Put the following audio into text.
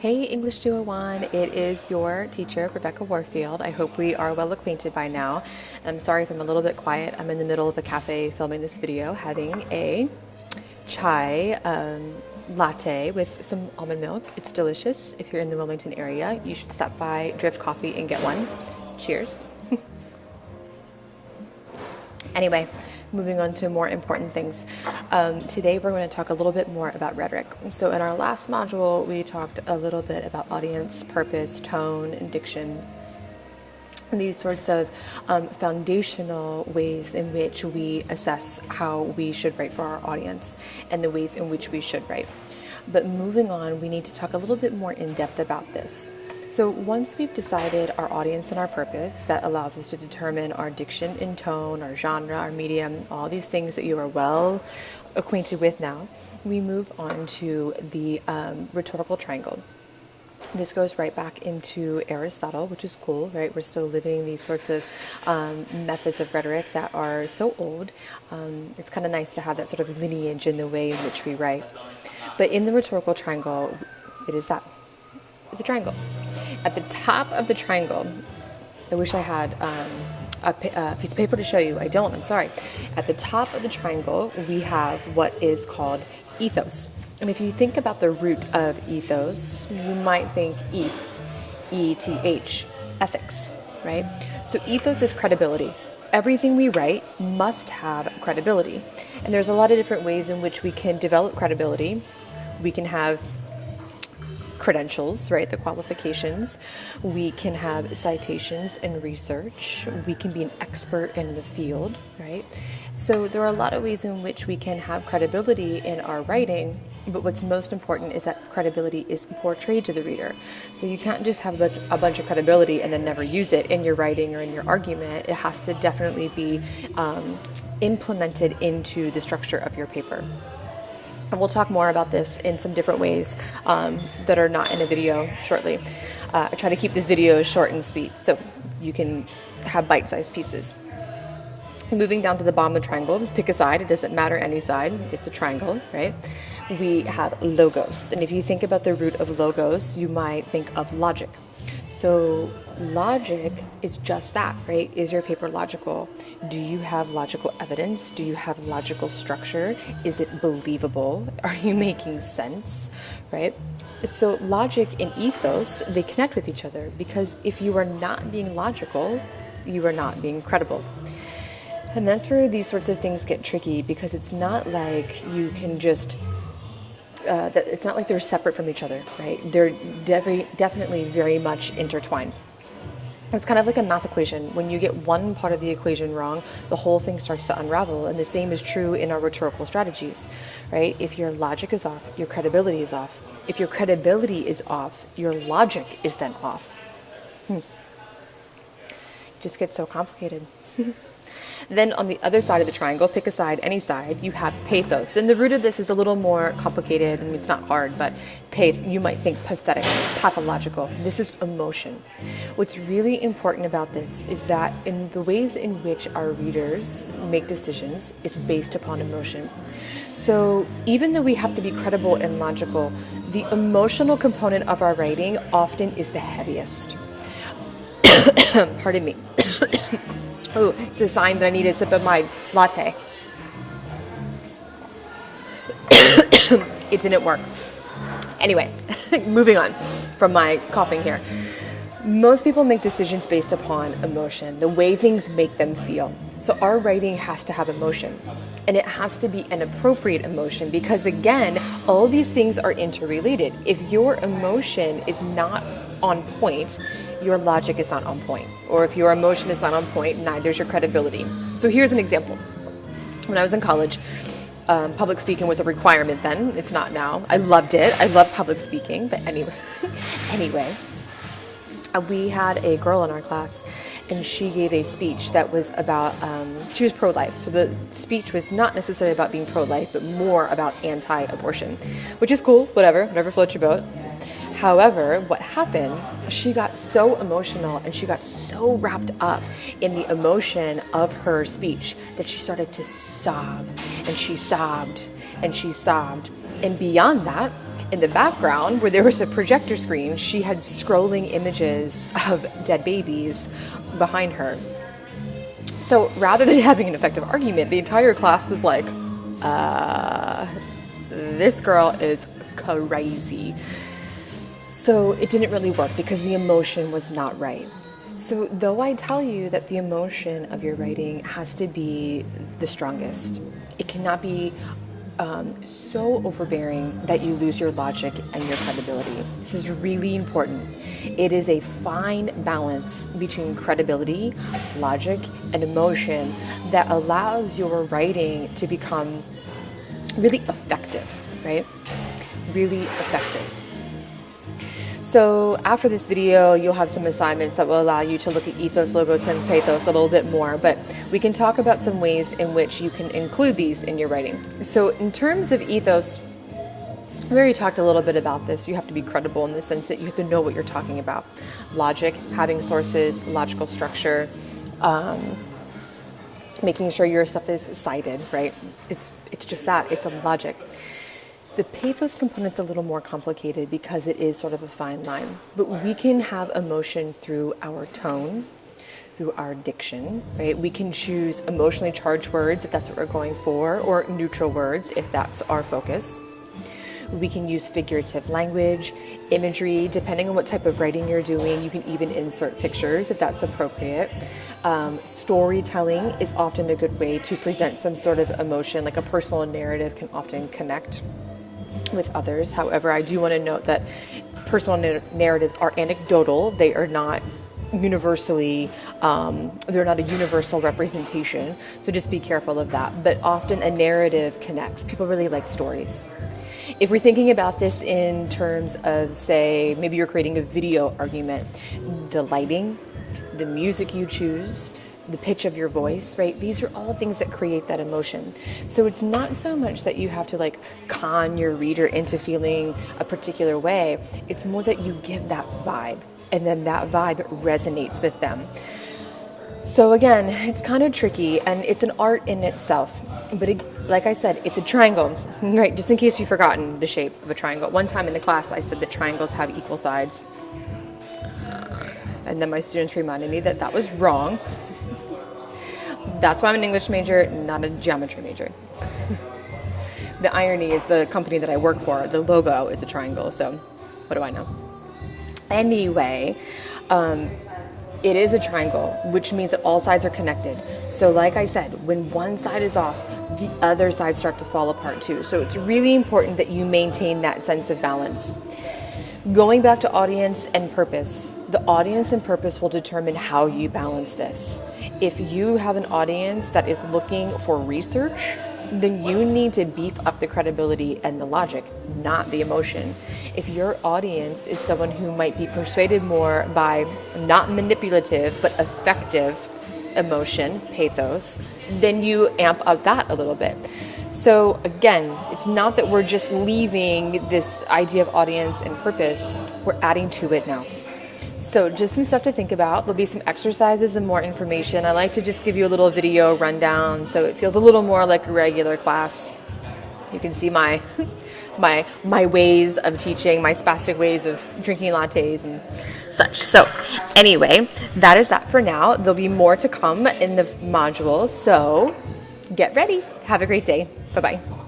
Hey English 201, it is your teacher, Rebecca Warfield. I hope we are well acquainted by now. I'm sorry if I'm a little bit quiet. I'm in the middle of a cafe filming this video, having a chai latte with some almond milk. It's delicious. If you're in the Wilmington area, you should stop by Drift Coffee and get one. Cheers. Anyway, moving on to more important things. Today we're going to talk a little bit more about rhetoric. So in our last module, we talked a little bit about audience, purpose, tone, and diction. These sorts of foundational ways in which we assess how we should write for our audience and the ways in which we should write. But moving on, we need to talk a little bit more in depth about this. So once we've decided our audience and our purpose, that allows us to determine our diction and tone, our genre, our medium, all these things that you are well acquainted with now, we move on to the rhetorical triangle. This goes right back into Aristotle, which is cool, right? We're still living these sorts of methods of rhetoric that are so old. It's kind of nice to have that sort of lineage in the way in which we write. But in the rhetorical triangle, it's a triangle. At the top of the triangle, I wish I had a piece of paper to show you. I don't, I'm sorry. At the top of the triangle, we have what is called ethos. And if you think about the root of ethos, you might think E-T-H, ethics, right? So ethos is credibility. Everything we write must have credibility. And there's a lot of different ways in which we can develop credibility. We can have credentials, right? The qualifications. We can have citations and research. We can be an expert in the field, right? So there are a lot of ways in which we can have credibility in our writing, but what's most important is that credibility is portrayed to the reader. So you can't just have a bunch of credibility and then never use it in your writing or in your argument. It has to definitely be implemented into the structure of your paper. And we'll talk more about this in some different ways that are not in a video shortly. I try to keep this video short and sweet so you can have bite-sized pieces. Moving down to the bottom of the triangle, pick a side. It doesn't matter any side. It's a triangle, right? We have logos. And if you think about the root of logos, you might think of logic. So logic is just that, right? Is your paper logical? Do you have logical evidence? Do you have logical structure? Is it believable? Are you making sense, right? So logic and ethos, they connect with each other because if you are not being logical, you are not being credible. And that's where these sorts of things get tricky because it's not like you can just it's not like they're separate from each other, right? They're definitely very much intertwined. It's kind of like a math equation. When you get one part of the equation wrong, the whole thing starts to unravel. And the same is true in our rhetorical strategies, right? If your logic is off, your credibility is off. If your credibility is off, your logic is then off. It just gets so complicated. Then on the other side of the triangle, pick a side, any side, you have pathos. And the root of this is a little more complicated. I mean, it's not hard, but you might think pathetic, pathological. This is emotion. What's really important about this is that in the ways in which our readers make decisions is based upon emotion. So even though we have to be credible and logical, the emotional component of our writing often is the heaviest. Pardon me. Oh, it's a sign that I need a sip of my latte. It didn't work. Anyway, moving on from my coughing here. Most people make decisions based upon emotion, the way things make them feel. So our writing has to have emotion. And it has to be an appropriate emotion because, again, all these things are interrelated. If your emotion is not on point, your logic is not on point. Or if your emotion is not on point, neither is your credibility. So here's an example. When I was in college, public speaking was a requirement then. It's not now. I loved it. I love public speaking. But anyway, we had a girl in our class, and she gave a speech that was about, she was pro-life. So the speech was not necessarily about being pro-life, but more about anti-abortion, which is cool, whatever floats your boat. However, what happened, she got so emotional and she got so wrapped up in the emotion of her speech that she started to sob, and she sobbed and she sobbed. And beyond that, in the background, where there was a projector screen, she had scrolling images of dead babies behind her. So rather than having an effective argument, the entire class was like, this girl is crazy. So it didn't really work because the emotion was not right. So though I tell you that the emotion of your writing has to be the strongest, it cannot be so overbearing that you lose your logic and your credibility. This is really important. It is a fine balance between credibility, logic, and emotion that allows your writing to become really effective, right? Really effective. So after this video, you'll have some assignments that will allow you to look at ethos, logos, and pathos a little bit more, but we can talk about some ways in which you can include these in your writing. So in terms of ethos, we already talked a little bit about this. You have to be credible in the sense that you have to know what you're talking about. Logic, having sources, logical structure, making sure your stuff is cited, right? It's just that, it's a logic. The pathos component's a little more complicated because it is sort of a fine line, but we can have emotion through our tone, through our diction, right? We can choose emotionally charged words if that's what we're going for, or neutral words if that's our focus. We can use figurative language, imagery, depending on what type of writing you're doing. You can even insert pictures if that's appropriate. Storytelling is often a good way to present some sort of emotion, like a personal narrative can often connect with others. However, I do want to note that personal narratives are anecdotal. They are not universally, they're not a universal representation. So just be careful of that. But often a narrative connects. People really like stories. If we're thinking about this in terms of, say, maybe you're creating a video argument, the lighting, the music you choose, the pitch of your voice, right? These are all things that create that emotion. So it's not so much that you have to like con your reader into feeling a particular way. It's more that you give that vibe, and then that vibe resonates with them. So again, it's kind of tricky, and it's an art in itself. But like I said, it's a triangle, right? Just in case you've forgotten the shape of a triangle. One time in the class, I said that triangles have equal sides. And then my students reminded me that that was wrong. That's why I'm an English major, not a geometry major. The irony is the company that I work for, the logo is a triangle, so what do I know? Anyway, it is a triangle, which means that all sides are connected. So like I said, when one side is off, the other sides start to fall apart too. So it's really important that you maintain that sense of balance. Going back to audience and purpose, the audience and purpose will determine how you balance this. If you have an audience that is looking for research, then you need to beef up the credibility and the logic, not the emotion. If your audience is someone who might be persuaded more by not manipulative but effective emotion, pathos, then you amp up that a little bit. So again, it's not that we're just leaving this idea of audience and purpose, we're adding to it now. So just some stuff to think about. There'll be some exercises and more information. I like to just give you a little video rundown so it feels a little more like a regular class. You can see my ways of teaching, my spastic ways of drinking lattes and such. So anyway, that is that for now. There'll be more to come in the modules. So get ready. Have a great day. Bye-bye.